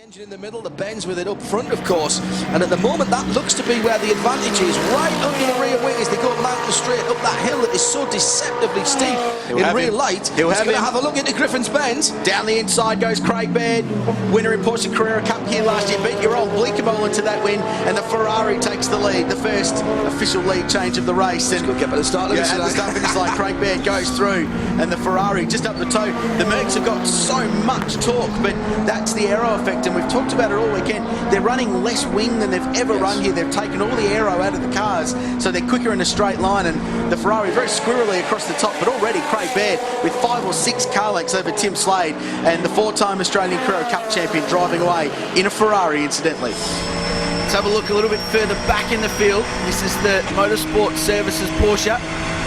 Engine in the middle, the Benz with it up front, of course, and at the moment that looks to be where the advantage is, right under the rear wing as they go mountain straight up that hill that is so deceptively steep in real light. He's going to have a look into Griffin's Bend. Down the inside goes Craig Baird, winner in Porsche Carrera Cup here last year, beat your old Bleekemolen into that win, and the Ferrari takes the lead, the first official lead change of the race. And good get by the start of at the start finish line, Craig Baird goes through, and the Ferrari just up the toe. The Mercs have got so much torque, but that's the aero effect, and we've talked about it all weekend. They're running less wing than they've ever run here. They've taken all the aero out of the cars, so they're quicker in a straight line, and the Ferrari very squirrely across the top, but already Craig Baird with 5 or 6 car lengths over Tim Slade, and the 4-time Australian Carrera Cup champion driving away in a Ferrari, incidentally. Let's have a look a little bit further back in the field. This is the Motorsport Services Porsche,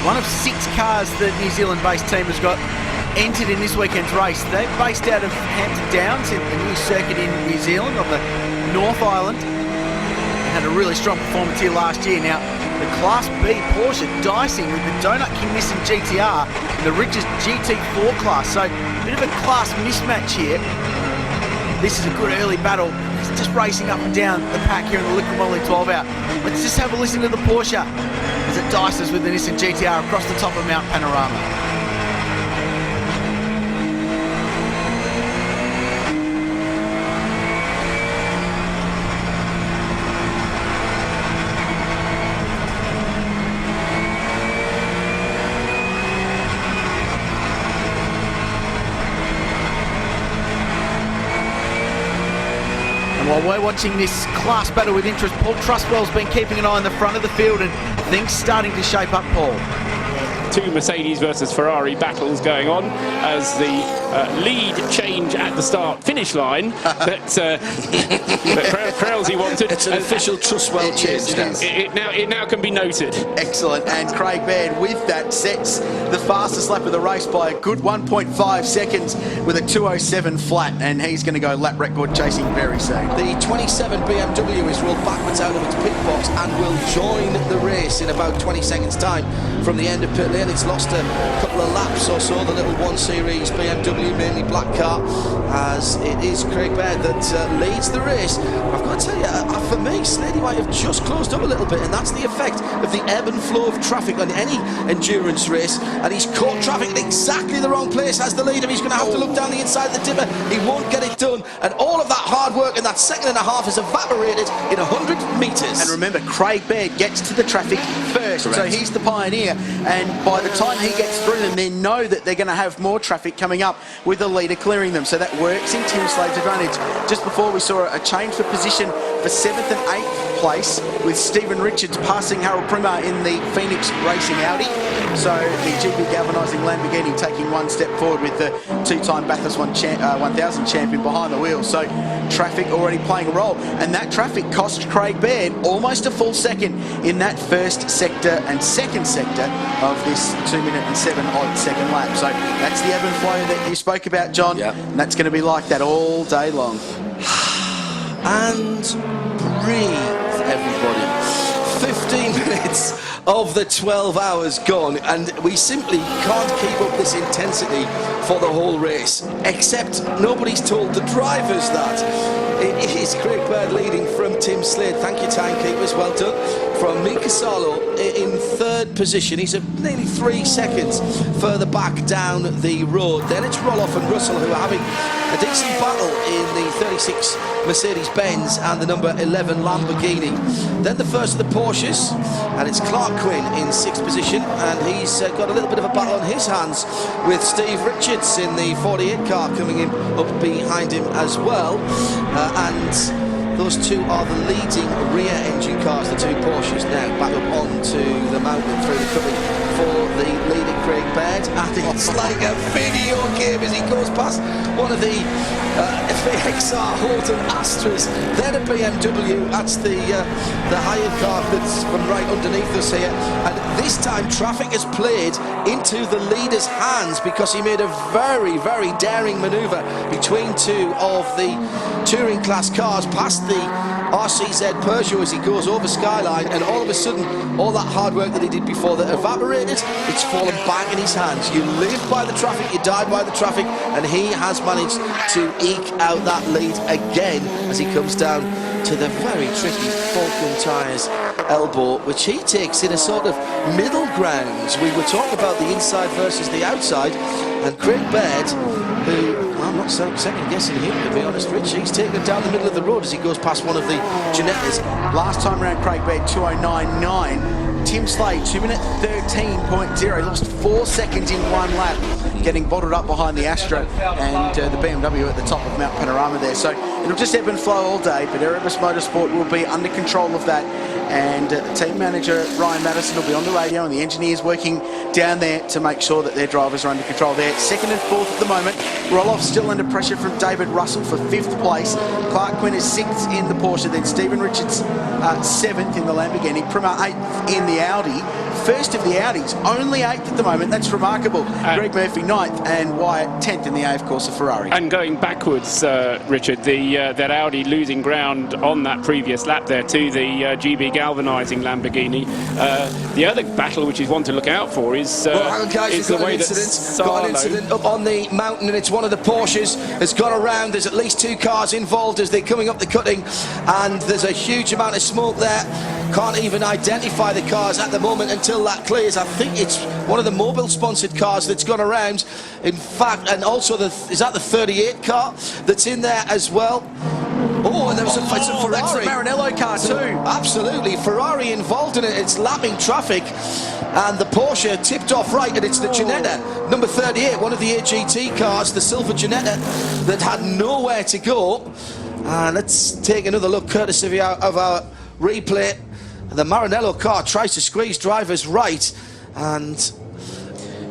one of 6 cars that New Zealand-based team has got entered in this weekend's race. They're based out of Hampton Downs, in the new circuit in New Zealand on the North Island. They had a really strong performance here last year. Now, the Class B Porsche dicing with the Donut King Nissan GTR and the Richards GT4 class. So, a bit of a class mismatch here. This is a good early battle. It's just racing up and down the pack here in the Liquid Moly 12 Hour. Let's just have a listen to the Porsche as it dices with the Nissan GTR across the top of Mount Panorama. While we're watching this class battle with interest, Paul Trustwell's been keeping an eye on the front of the field, and things starting to shape up, Paul. 2 Mercedes versus Ferrari battles going on as the lead change at the start finish line that Krelzy wanted. It's an official Trustwell change now. It now can be noted. Excellent, and Craig Baird with that sets the fastest lap of the race by a good 1.5 seconds with a 2:07 flat, and he's going to go lap record chasing very soon. The 27 BMW is rolled backwards out of its pit box and will join the race in about 20 seconds time from the end of pit lane. It's lost a couple of laps or so, the little 1 Series BMW, mainly black car, as it is Craig Baird that leads the race. I've got to tell you, for me, Slady might have just closed up a little bit, and that's the effect of the ebb and flow of traffic on any endurance race, and he's caught traffic in exactly the wrong place as the leader. He's going to have to look down the inside of the dipper. He won't get it done, and all of that hard work in that 1.5 seconds is evaporated in 100 metres. And remember, Craig Baird gets to the traffic first, so he's the pioneer, and by the time he gets through them, they know that they're going to have more traffic coming up with the leader clearing them, so that works in Tim Slade's advantage. Just before, we saw a change for position for 7th and 8th place, with Stephen Richards passing Harold Primar in the Phoenix Racing Audi. So the GP galvanising Lamborghini taking 1 step forward with the 2-time Bathurst 1000 champion behind the wheel. So traffic already playing a role, and that traffic cost Craig Baird almost a full second in that first sector and second sector of this 2-minute and 7-odd-second lap. So that's the ebb and flow that you spoke about, John, and that's going to be like that all day long. And breathe, everybody. 15 minutes of the 12 hours gone, and we simply can't keep up this intensity for the whole race, except nobody's told the drivers that. It is Craig Baird leading from Tim Slade. Thank you, timekeepers, well done. From Mika Salo in 3rd position. He's nearly 3 seconds further back down the road. Then it's Roloff and Russell who are having a decent battle in the 36 Mercedes-Benz and the number 11 Lamborghini. Then the first of the Porsches, and it's Clark Quinn in 6th position, and he's got a little bit of a battle on his hands with Steve Richards in the 48 car coming in up behind him as well. And those two are the leading rear engine cars, the 2 Porsches, now back up onto the mountain through the covering for the leading Craig Baird, and it's like a video game as he goes past one of the XR Horton Astras, then a BMW. That's the hired car that's from right underneath us here, and this time traffic has played into the leader's hands because he made a very, very daring manoeuvre between 2 of the touring class cars past the RCZ Peugeot as he goes over Skyline, and all of a sudden all that hard work that he did before that evaporated frustrated, it's fallen back in his hands. You live by the traffic, you die by the traffic, and he has managed to eke out that lead again as he comes down to the very tricky Falcon Tyres elbow, which he takes in a sort of middle ground. We were talking about the inside versus the outside, and Craig Baird, who, well, I'm not second guessing him, to be honest, Rich, he's taken down the middle of the road as he goes past one of the Ginettas. Last time round, Craig Baird 2:09.9. Tim Slade 2-minute 13.0. He lost 4 seconds in one lap, getting bottled up behind the Astro and the BMW at the top of Mount Panorama there. So it'll just ebb and flow all day, but Erebus Motorsport will be under control of that. And team manager Ryan Madison will be on the radio, and the engineers working down there to make sure that their drivers are under control there. Second and fourth at the moment. Roloff still under pressure from David Russell for 5th place. Clark Quinn is 6th in the Porsche, then Stephen Richards 7th in the Lamborghini, Prima 8th in the Audi. First of the Audis, only 8th at the moment. That's remarkable. Greg Murphy 9th, and Wyatt 10th in the AF Corsa Ferrari. And going backwards, Richard, that Audi losing ground on that previous lap there to the GB galvanising Lamborghini. The other battle which is one to look out for is, well, hang on, guys, is the way that got an incident up on the mountain, and it's one of the Porsches has gone around. There's at least 2 cars involved as they're coming up the cutting, and there's a huge amount of smoke there. Can't even identify the cars at the moment until that clears. I think it's one of the Mobil sponsored cars that's gone around, in fact, and also is that the 38 car that's in there as well? Oh, and there was a Ferrari. That's the Maranello car too. Absolutely, Ferrari involved in it. It's lapping traffic, and the Porsche tipped off right, and it's the Ginetta, number 38, one of the AGT cars, the silver Ginetta, that had nowhere to go. Let's take another look, courtesy of our replay. The Maranello car tries to squeeze drivers right, and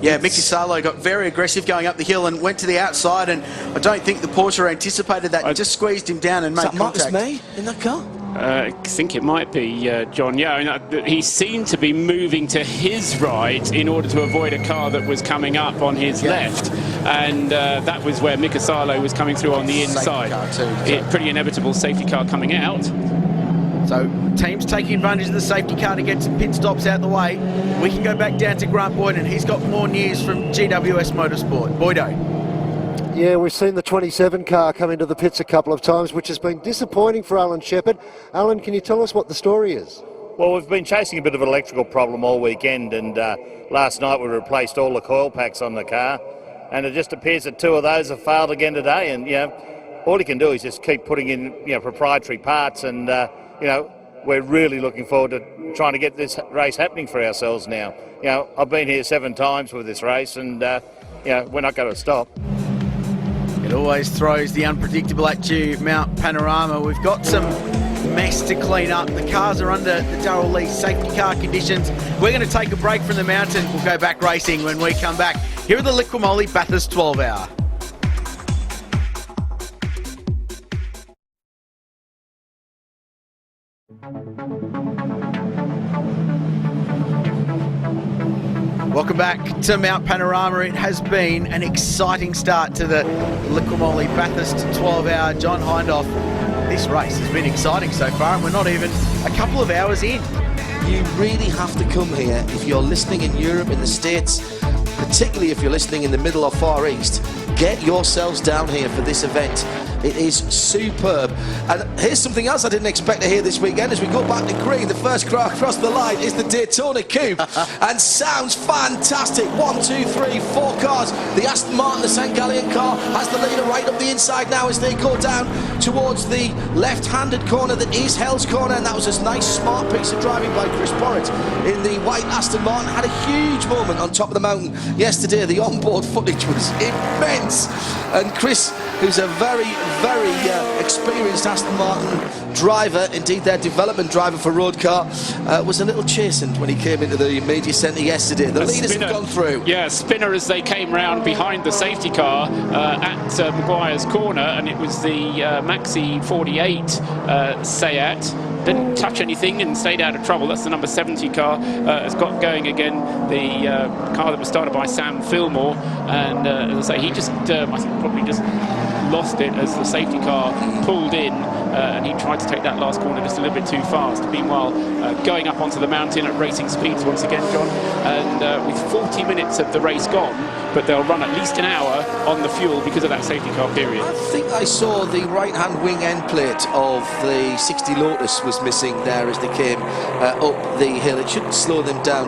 yeah, Mickey Salo got very aggressive going up the hill and went to the outside, and I don't think the Porsche anticipated that. He just squeezed him down and made contact. Marcus May in that car? I think it might be, John. Yeah, he seemed to be moving to his right in order to avoid a car that was coming up on his left, and that was where Mika Salo was coming through on the inside. Pretty inevitable safety car coming out. So teams taking advantage of the safety car to get some pit stops out the way. We can go back down to Grant Boyd, and he's got more news from GWS Motorsport. Boydo. Yeah, we've seen the 27 car come into the pits a couple of times, which has been disappointing for Alan Shepherd. Alan, can you tell us what the story is? Well, we've been chasing a bit of an electrical problem all weekend, and last night we replaced all the coil packs on the car, and it just appears that 2 of those have failed again today. And all he can do is just keep putting in proprietary parts, and we're really looking forward to trying to get this race happening for ourselves now. I've been here 7 times with this race, and we're not going to stop. It always throws the unpredictable at you, Mount Panorama. We've got some mess to clean up. The cars are under the Darrell Lee safety car conditions. We're going to take a break from the mountain. We'll go back racing when we come back. Here are the Liquimoli Bathurst 12 Hour. Welcome back to Mount Panorama. It has been an exciting start to the Liquimoli Bathurst 12 Hour. John Hindhoff, this race has been exciting so far, and we're not even a couple of hours in. You really have to come here if you're listening in Europe, in the States, particularly if you're listening in the Middle or Far East. Get yourselves down here for this event. It is superb. And here's something else I didn't expect to hear this weekend. As we go back to green, the first car across the line is the Daytona Coupe, and sounds fantastic. 1, 2, 3, 4 cars. The Aston Martin, the St. Gallion car, has the leader right up the inside now as they go down towards the left-handed corner that is Hell's Corner, and that was a nice, smart piece of driving by Chris Porritt in the white Aston Martin. Had a huge moment on top of the mountain yesterday. The onboard footage was immense, and Chris, who's a very experienced Aston Martin driver, indeed their development driver for road car, was a little chastened when he came into the media centre yesterday. The leaders have gone through. Yeah, spinner as they came round behind the safety car at Maguire's corner, and it was the Maxi 48 Seat. Didn't touch anything and stayed out of trouble. That's the number 70 car. Has got going again, the car that was started by Sam Fillmore. And as I say, he just, I think probably just lost it as the safety car pulled in, and he tried to take that last corner just a little bit too fast. Meanwhile, going up onto the mountain at racing speeds once again, John, and with 40 minutes of the race gone, but they'll run at least an hour on the fuel because of that safety car period. I think I saw the right-hand wing end plate of the 60 Lotus was missing there as they came up the hill. It shouldn't slow them down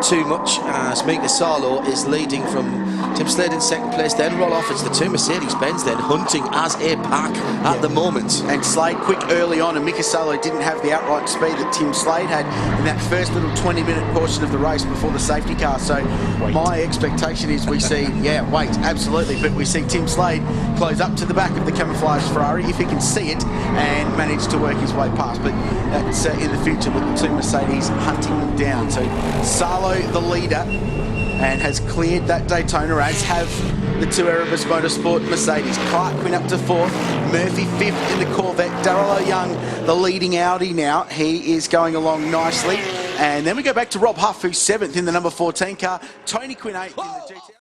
too much, as Mika Salo is leading from Tim Slade in second place, then roll off. It's the two Mercedes-Benz then hunting as a pack at the moment. And Slade quick early on, and Mika Salo didn't have the outright speed that Tim Slade had in that first little 20-minute portion of the race before the safety car. So my expectation is we see, absolutely, but we see Tim Slade close up to the back of the camouflage Ferrari if he can see it and manage to work his way past. But that's in the future with the two Mercedes hunting them down. So Salo the leader and has cleared that Daytona, as have the two Erebus Motorsport Mercedes. Clark Quinn up to fourth, Murphy fifth in the Corvette, Darrell Young the leading Audi now. He is going along nicely. And then we go back to Rob Huff, who's seventh in the number 14 car, Tony Quinn eighth in the GT.